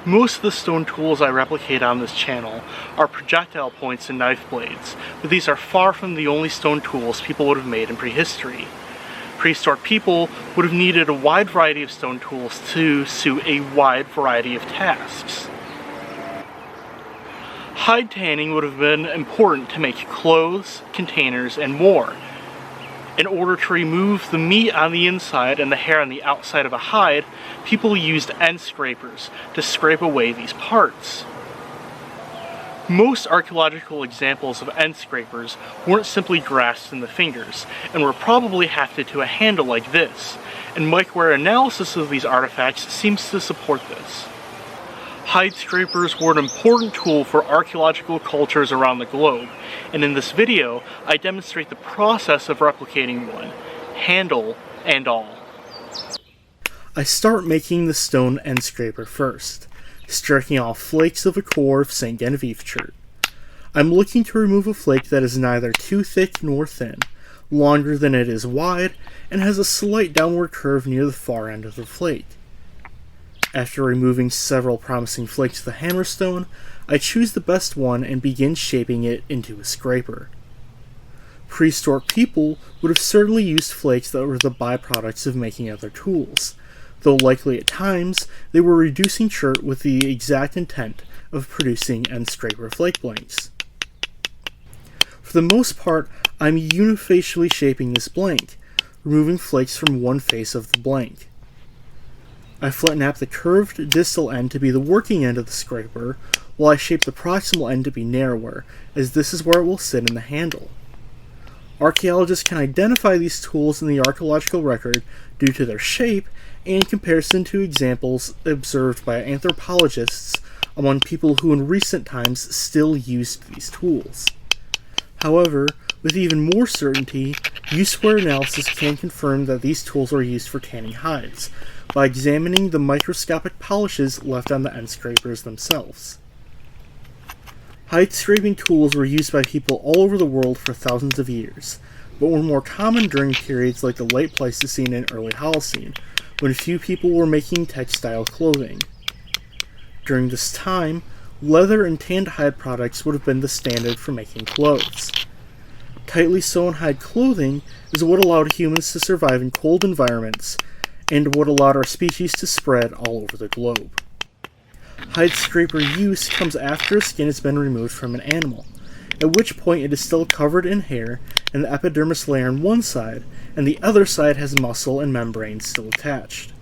Most of the stone tools I replicate on this channel are projectile points and knife blades, but these are far from the only stone tools people would have made in prehistory. Prehistoric people would have needed a wide variety of stone tools to suit a wide variety of tasks. Hide tanning would have been important to make clothes, containers, and more. In order to remove the meat on the inside and the hair on the outside of a hide, people used endscrapers to scrape away these parts. Most archaeological examples of endscrapers weren't simply grasped in the fingers, and were probably hafted to a handle like this, and microware analysis of these artifacts seems to support this. Hidescrapers were an important tool for archaeological cultures around the globe, and in this video, I demonstrate the process of replicating one, handle and all. I start making the stone endscraper first, striking off flakes of a core of St. Genevieve chert. I'm looking to remove a flake that is neither too thick nor thin, longer than it is wide, and has a slight downward curve near the far end of the flake. After removing several promising flakes of the hammerstone, I choose the best one and begin shaping it into a scraper. Prehistoric people would have certainly used flakes that were the byproducts of making other tools, though likely at times they were reducing chert with the exact intent of producing endscraper flake blanks. For the most part, I'm unifacially shaping this blank, removing flakes from one face of the blank. I flat nap the curved distal end to be the working end of the scraper, while I shape the proximal end to be narrower, as this is where it will sit in the handle. Archaeologists can identify these tools in the archaeological record due to their shape and in comparison to examples observed by anthropologists among people who in recent times still used these tools. However, with even more certainty, use-wear analysis can confirm that these tools are used for tanning hides, by examining the microscopic polishes left on the endscrapers themselves. Hide scraping tools were used by people all over the world for thousands of years, but were more common during periods like the late Pleistocene and early Holocene, when few people were making textile clothing. During this time, leather and tanned hide products would have been the standard for making clothes. Tightly sewn hide clothing is what allowed humans to survive in cold environments, and what allowed our species to spread all over the globe. Hide scraper use comes after a skin has been removed from an animal, at which point it is still covered in hair and the epidermis layer on one side, and the other side has muscle and membrane still attached.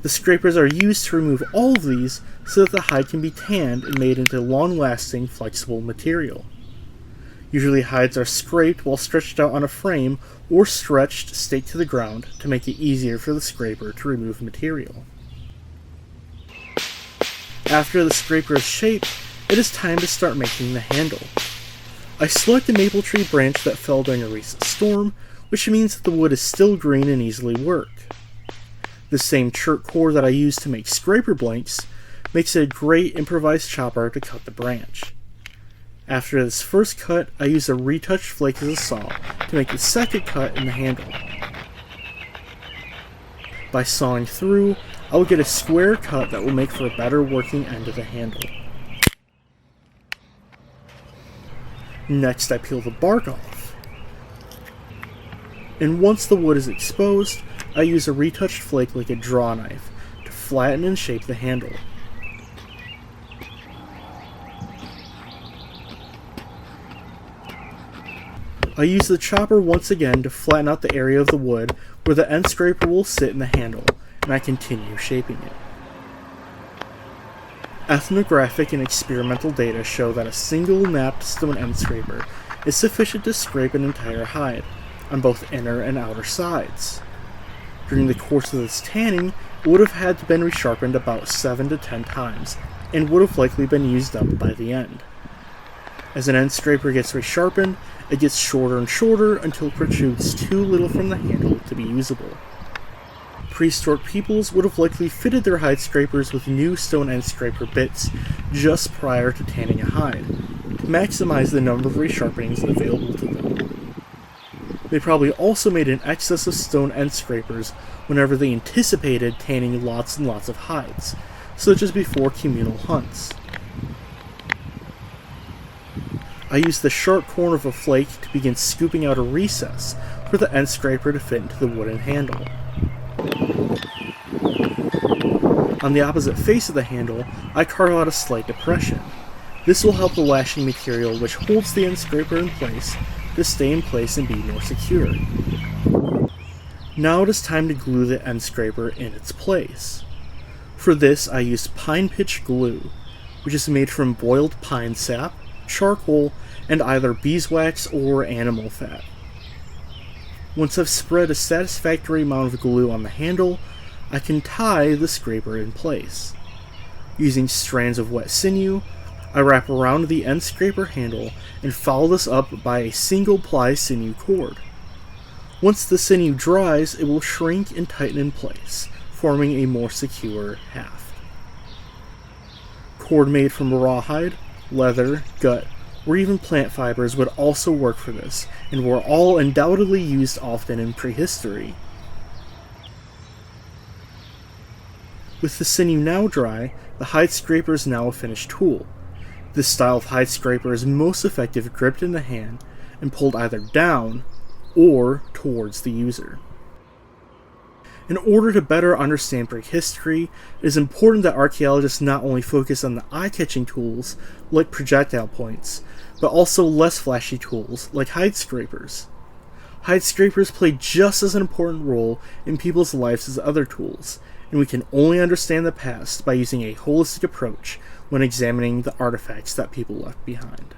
The scrapers are used to remove all of these so that the hide can be tanned and made into long-lasting, flexible material. Usually hides are scraped while stretched out on a frame or stretched staked to the ground to make it easier for the scraper to remove material. After the scraper is shaped, it is time to start making the handle. I select a maple tree branch that fell during a recent storm, which means that the wood is still green and easily worked. The same chert core that I use to make scraper blanks makes it a great improvised chopper to cut the branch. After this first cut, I use a retouched flake as a saw to make the second cut in the handle. By sawing through, I will get a square cut that will make for a better working end of the handle. Next, I peel the bark off. And once the wood is exposed, I use a retouched flake like a draw knife to flatten and shape the handle. I use the chopper once again to flatten out the area of the wood where the endscraper will sit in the handle, and I continue shaping it. Ethnographic and experimental data show that a single napped stone endscraper is sufficient to scrape an entire hide, on both inner and outer sides. During the course of this tanning, it would have had to been resharpened about 7 to 10 times, and would have likely been used up by the end. As an endscraper gets resharpened, it gets shorter and shorter until it protrudes too little from the handle to be usable. Prehistoric peoples would have likely fitted their hide scrapers with new stone endscraper bits just prior to tanning a hide, to maximize the number of resharpenings available to them. They probably also made an excess of stone endscrapers whenever they anticipated tanning lots and lots of hides, such as before communal hunts. I used the sharp corner of a flake to begin scooping out a recess for the end scraper to fit into the wooden handle. On the opposite face of the handle, I carve out a slight depression. This will help the lashing material which holds the end scraper in place to stay in place and be more secure. Now it is time to glue the end scraper in its place. For this I used pine pitch glue, which is made from boiled pine sap, charcoal, and either beeswax or animal fat. Once I've spread a satisfactory amount of glue on the handle, I can tie the scraper in place. Using strands of wet sinew, I wrap around the end scraper handle and follow this up by a single ply sinew cord. Once the sinew dries, it will shrink and tighten in place, forming a more secure haft. Cord made from rawhide, leather, gut, or even plant fibers would also work for this, and were all undoubtedly used often in prehistory. With the sinew now dry, the hidescraper is now a finished tool. This style of hidescraper is most effective gripped in the hand and pulled either down or towards the user. In order to better understand prehistory, it is important that archaeologists not only focus on the eye-catching tools, like projectile points, but also less flashy tools, like hidescrapers. Hidescrapers play just as an important role in people's lives as other tools, and we can only understand the past by using a holistic approach when examining the artifacts that people left behind.